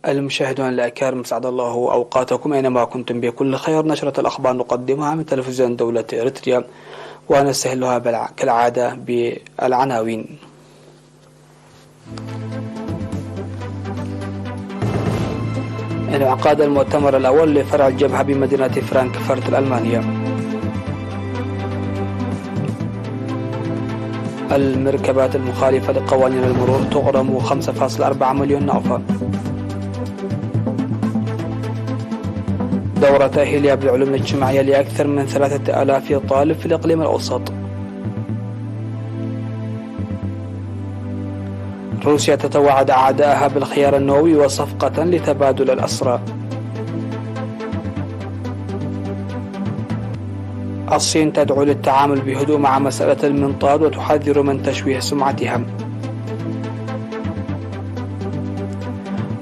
المشاهدون الأكارم، سعد الله أوقاتكم أينما كنتم بكل خير. نشرة الأخبار نقدمها من تلفزيون دولة إريتريا ونستهلها كالعادة بالعناوين. انعقاد المؤتمر الأول لفرع الجبهة بمدينة فرانكفورت الألمانية. المركبات المخالفة لقوانين المرور تغرم 5.4 مليون نافة. دورة تأهيلية بالعلوم الاجتماعية لأكثر من 3000 طالب في الإقليم الأوسط. روسيا تتوعد أعداءها بالخيار النووي وصفقة لتبادل الأسرى. الصين تدعو للتعامل بهدوء مع مسألة المنطاد وتحذر من تشويه سمعتها.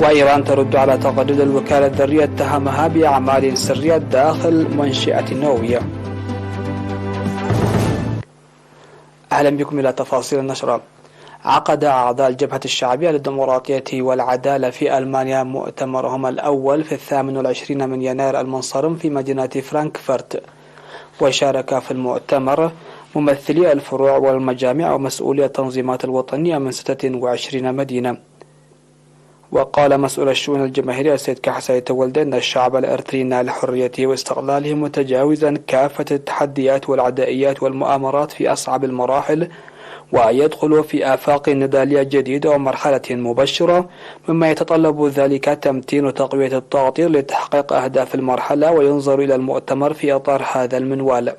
وإيران ترد على تقديد الوكالة الذرية اتهمها بأعمال سرية داخل منشئة نووية. أهلا بكم إلى تفاصيل النشرة. عقد أعضاء الجبهة الشعبية للديمقراطية والعدالة في ألمانيا مؤتمرهم الأول في 28 من يناير المنصرم في مدينة فرانكفورت، وشارك في المؤتمر ممثلي الفروع والمجامع ومسؤولي التنظيمات الوطنية من 26 مدينة. وقال مسؤول الشؤون الجماهيرية السيد كحسن تولد أن الشعب الإريتري نال حريته واستقلاله متجاوزا كافة التحديات والعدائيات والمؤامرات في أصعب المراحل، ويدخل في آفاق نضالية جديدة ومرحلة مبشرة، مما يتطلب ذلك تمتين وتقوية التأطير لتحقيق أهداف المرحلة. وينظر إلى المؤتمر في إطار هذا المنوال.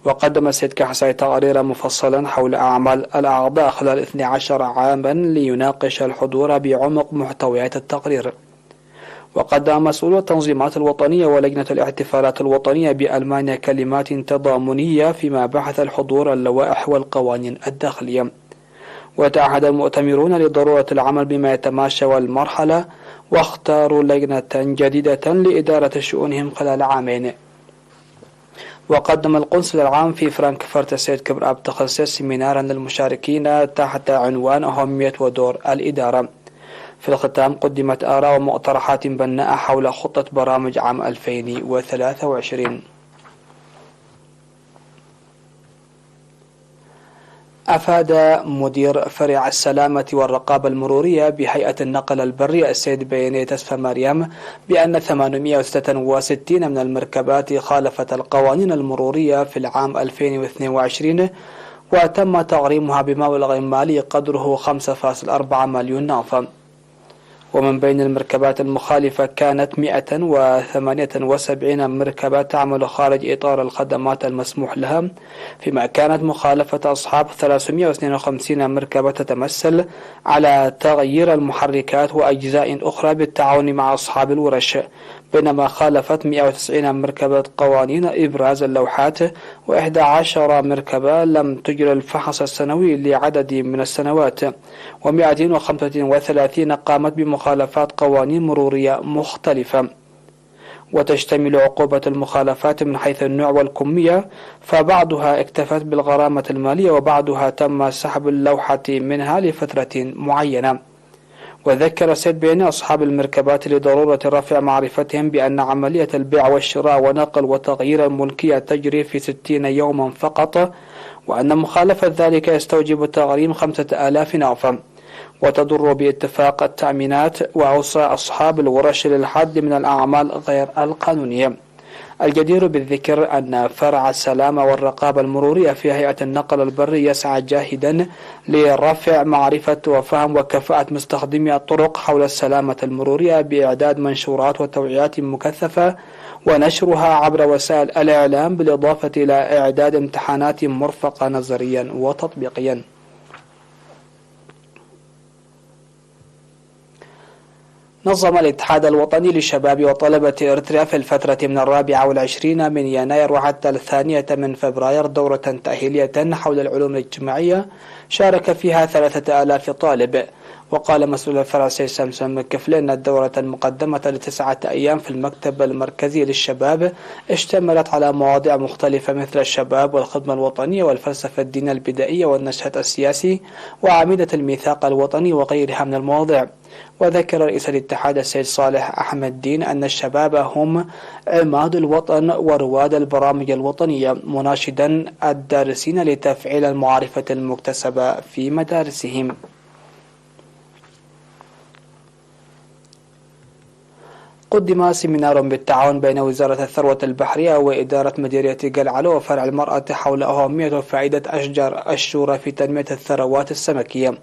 وقدم السيد كحسن تقريرا مفصلا حول أعمال الأعضاء خلال 12 عاما ليناقش الحضور بعمق محتويات التقرير. وقدم مسؤول التنظيمات الوطنية ولجنة الاحتفالات الوطنية بألمانيا كلمات تضامنية فيما بحث الحضور اللوائح والقوانين الداخلية. وتعهد المؤتمرون لضرورة العمل بما يتماشى والمرحلة، واختاروا لجنة جديدة لإدارة شؤونهم خلال عامين. وقدم القنصل العام في فرانكفورت السيد كبر أب تخصص سيمينارا للمشاركين تحت عنوان أهمية ودور الإدارة. في الختام قدمت آراء ومقترحات بناءة حول خطة برامج عام 2023. أفاد مدير فرع السلامة والرقابة المرورية بهيئة النقل البري السيد بيني تسفى مريم بأن 866 من المركبات خالفت القوانين المرورية في العام 2022، وتم تغريمها بمبلغ مالي قدره 5.4 مليون نافة. ومن بين المركبات المخالفة كانت 178 مركبة تعمل خارج إطار الخدمات المسموح لها، فيما كانت مخالفة أصحاب 352 مركبة تتمثل على تغيير المحركات وأجزاء أخرى بالتعاون مع أصحاب الورش، بينما خالفت 190 مركبة قوانين إبراز اللوحات، و11 مركبة لم تجرى الفحص السنوي لعدد من السنوات، و235 قامت بمخالفات قوانين مرورية مختلفة. وتشتمل عقوبة المخالفات من حيث النوع والكمية، فبعضها اكتفت بالغرامة المالية وبعضها تم سحب اللوحة منها لفترة معينة. وذكر السيد بيني أصحاب المركبات لضرورة رفع معرفتهم بأن عملية البيع والشراء ونقل وتغيير الملكية تجري في 60 يوما فقط، وأن مخالفة ذلك يستوجب تغريم 5000 نافة، وتضر باتفاق التأمينات. وأوصى أصحاب الورش للحد من الأعمال غير القانونية. الجدير بالذكر أن فرع السلامة والرقابة المرورية في هيئة النقل البري يسعى جاهدا لرفع معرفة وفهم وكفاءة مستخدمي الطرق حول السلامة المرورية بإعداد منشورات وتوعيات مكثفة ونشرها عبر وسائل الإعلام، بالإضافة إلى إعداد امتحانات مرفقة نظريا وتطبيقيا. نظم الاتحاد الوطني للشباب وطلبة إريتريا في الفترة من 24 من يناير وحتى 2 من فبراير دورة تأهيلية حول العلوم الاجتماعية شارك فيها 3000 طالب. وقال مسؤول الفرع السيد سامسون مكفلي أن الدورة المقدمة ل9 أيام في المكتب المركزي للشباب اشتملت على مواضيع مختلفة مثل الشباب والخدمة الوطنية والفلسفة الدينية البدائية والنشاط السياسي وعميدة الميثاق الوطني وغيرها من المواضيع. وذكر رئيس الاتحاد السيد صالح أحمد دين أن الشباب هم عماد الوطن ورواد البرامج الوطنية، مناشدا الدارسين لتفعيل المعرفة المكتسبة في مدارسهم. قدم سيمينار بالتعاون بين وزارة الثروة البحرية وإدارة مديرية قلعلو وفرع المرأة حول أهمية وفائدة أشجار الشورى في تنمية الثروات السمكية.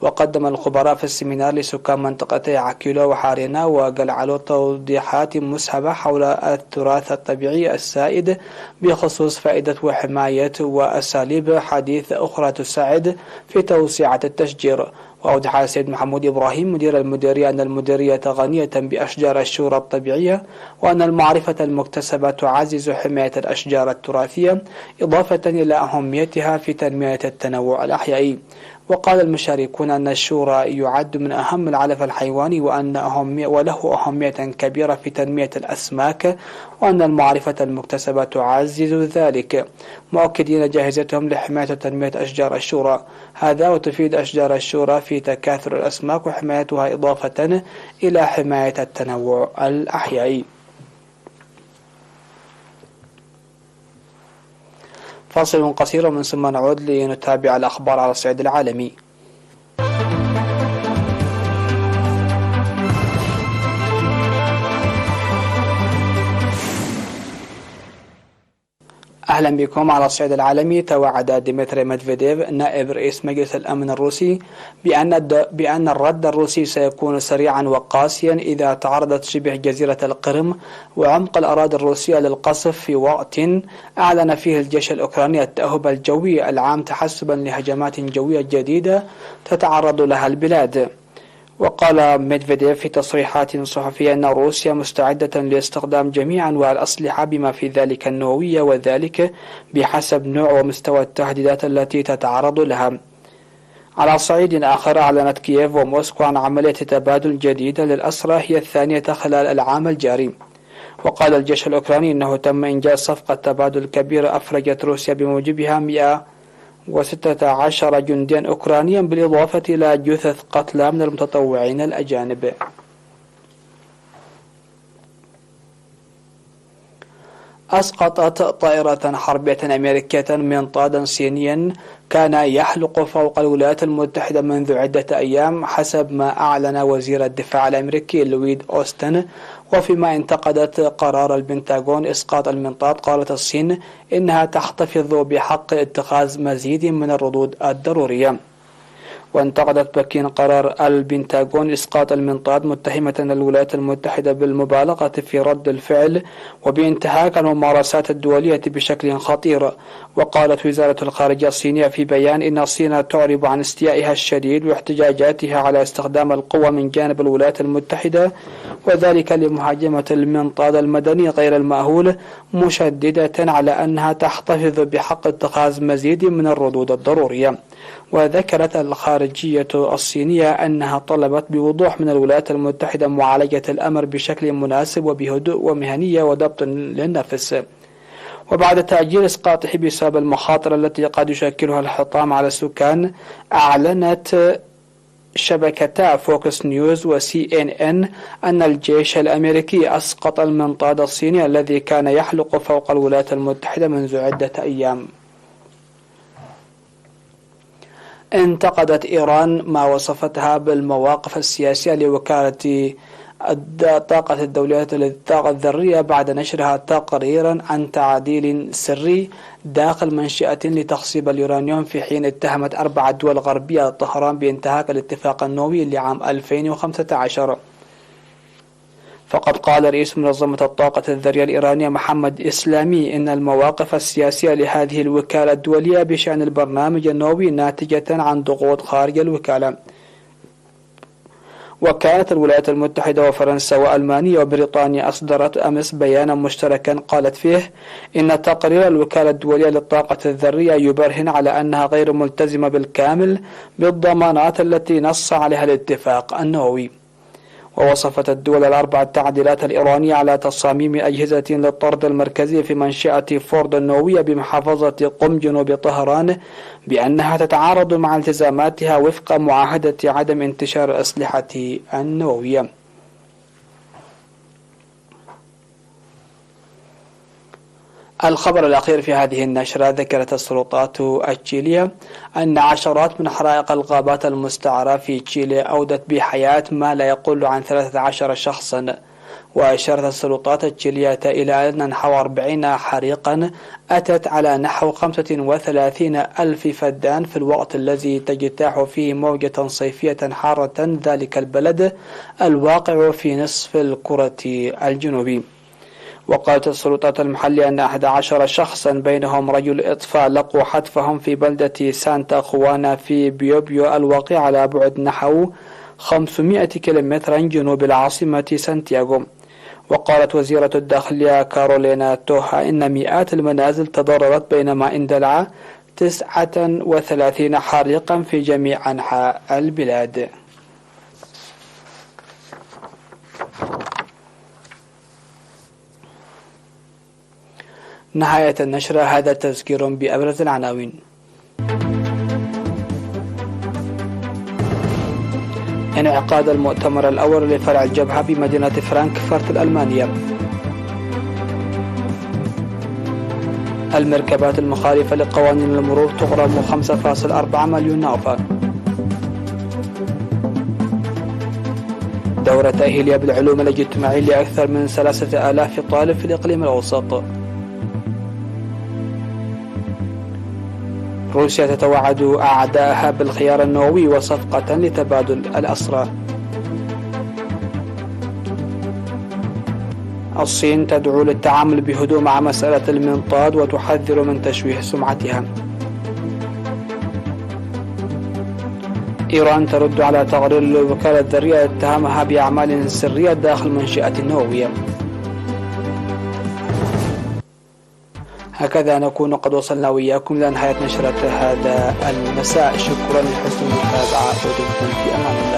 وقدم الخبراء في السيمينار لسكان منطقتي عكيلو وحارينا وقلعلو توضيحات مسهبة حول التراث الطبيعي السائد بخصوص فائدة وحماية وأساليب حديثة أخرى تساعد في توسعة التشجير. وأوضح السيد محمود إبراهيم مدير المديرية أن المديرية غنية بأشجار الشورى الطبيعية، وأن المعرفة المكتسبة تعزز حماية الأشجار التراثية إضافة إلى أهميتها في تنمية التنوع الأحيائي. وقال المشاركون أن الشورى يعد من أهم العلف الحيواني وله أهمية كبيرة في تنمية الأسماك، وأن المعرفة المكتسبة تعزز ذلك، مؤكدين جاهزتهم لحماية وتنمية أشجار الشورى. هذا وتفيد أشجار الشورى في تكاثر الأسماك وحمايتها إضافة إلى حماية التنوع الأحيائي. فاصل قصير ومن ثم نعود لنتابع الأخبار على الصعيد العالمي. أهلا بكم. على الصعيد العالمي، توعد ديمتري ميدفيديف نائب رئيس مجلس الأمن الروسي بأن الرد الروسي سيكون سريعا وقاسيا إذا تعرضت شبه جزيرة القرم وعمق الأراضي الروسية للقصف في وقت أعلن فيه الجيش الأوكراني التأهب الجوي العام تحسبا لهجمات جوية جديدة تتعرض لها البلاد. وقال ميدفيديف في تصريحات صحفية أن روسيا مستعدة لاستخدام جميع أنواع الأسلحة بما في ذلك النووية، وذلك بحسب نوع ومستوى التهديدات التي تتعرض لها. على صعيد آخر، أعلنت كييف وموسكو عن عملية تبادل جديدة للأسرى هي الثانية خلال العام الجاري. وقال الجيش الأوكراني أنه تم إنجاز صفقة تبادل كبيرة أفرجت روسيا بموجبها 116 جنديا أوكرانيا بالإضافة إلى جثث قتلى من المتطوعين الأجانب. أسقطت طائرة حربية أمريكية منطادا صينيا كان يحلق فوق الولايات المتحدة منذ عدة أيام، حسب ما أعلن وزير الدفاع الأمريكي لويد أوستن. وفيما انتقدت قرار البنتاغون إسقاط المنطاد، قالت الصين إنها تحتفظ بحق اتخاذ مزيد من الردود الضرورية. وانتقدت بكين قرار البنتاغون إسقاط المنطاد، متهمة الولايات المتحدة بالمبالغة في رد الفعل وبانتهاك الممارسات الدولية بشكل خطير. وقالت وزارة الخارجية الصينية في بيان إن الصين تعرب عن استيائها الشديد واحتجاجاتها على استخدام القوة من جانب الولايات المتحدة، وذلك لمهاجمة المنطاد المدني غير المأهول، مشددة على أنها تحتفظ بحق اتخاذ مزيد من الردود الضرورية. وذكرت الخارجية الصينية أنها طلبت بوضوح من الولايات المتحدة معالجة الأمر بشكل مناسب وبهدوء ومهنية وضبط للنفس. وبعد تأجيل إسقاطه بسبب المخاطر التي قد يشكلها الحطام على السكان، أعلنت شبكتا فوكس نيوز وCNN أن الجيش الأمريكي أسقط المنطاد الصيني الذي كان يحلق فوق الولايات المتحدة منذ عدة أيام. انتقدت إيران ما وصفتها بالمواقف السياسية لوكالة الطاقة الدولية للطاقة الذرية بعد نشرها تقريرا عن تعديل سري داخل منشأة لتخصيب اليورانيوم، في حين اتهمت 4 دول غربية طهران بانتهاك الاتفاق النووي لعام 2015. فقد قال رئيس منظمة الطاقة الذرية الإيرانية محمد إسلامي إن المواقف السياسية لهذه الوكالة الدولية بشأن البرنامج النووي ناتجة عن ضغوط خارج الوكالة. وكانت الولايات المتحدة وفرنسا وألمانيا وبريطانيا أصدرت أمس بيانا مشتركا قالت فيه إن تقرير الوكالة الدولية للطاقة الذرية يبرهن على أنها غير ملتزمة بالكامل بالضمانات التي نص عليها الاتفاق النووي. ووصفت الدول الأربع التعديلات الإيرانية على تصاميم أجهزة للطرد المركزي في منشأة فورد النووية بمحافظة قم جنوب طهران بأنها تتعارض مع التزاماتها وفق معاهدة عدم انتشار الأسلحة النووية. الخبر الأخير في هذه النشرة: ذكرت السلطات التشيلية أن عشرات من حرائق الغابات المستعرة في تشيلي أودت بحياة ما لا يقل عن 13 شخصا. وأشارت السلطات التشيلية إلى أن نحو 40 حريقا أتت على نحو 35 ألف فدان في الوقت الذي تجتاح فيه موجة صيفية حارة ذلك البلد الواقع في نصف الكرة الجنوبي. وقالت السلطات المحلية أن 11 شخصا بينهم رجل إطفاء لقوا حتفهم في بلدة سانتا خوانا في بيوبيو الواقع على بعد نحو 500 كيلومترا جنوب العاصمة سانتياغو. وقالت وزيرة الداخلية كارولينا توها إن مئات المنازل تضررت بينما اندلع 39 حريقا في جميع أنحاء البلاد. نهاية النشرة. هذا تذكير بأبرز العناوين. انعقاد المؤتمر الأول لفرع الجبهة بمدينة فرانكفورت الألمانية. المركبات المخالفة لقوانين المرور تغرم 5.4 مليون نافع. دورة تأهيلية بالعلوم الاجتماعية لأكثر من 3000 طالب في الإقليم الأوسط. روسيا تتوعد أعداءها بالخيار النووي وصفقة لتبادل الأسرى. الصين تدعو للتعامل بهدوء مع مسألة المنطاد وتحذر من تشويه سمعتها. إيران ترد على تقرير الوكالة الذرية اتهمها بأعمال سرية داخل منشأة نووية. هكذا نكون قد وصلنا وإياكم إلى نهاية نشرة هذا المساء. شكرا لحسن المتابعة ودمتم في أمان الله.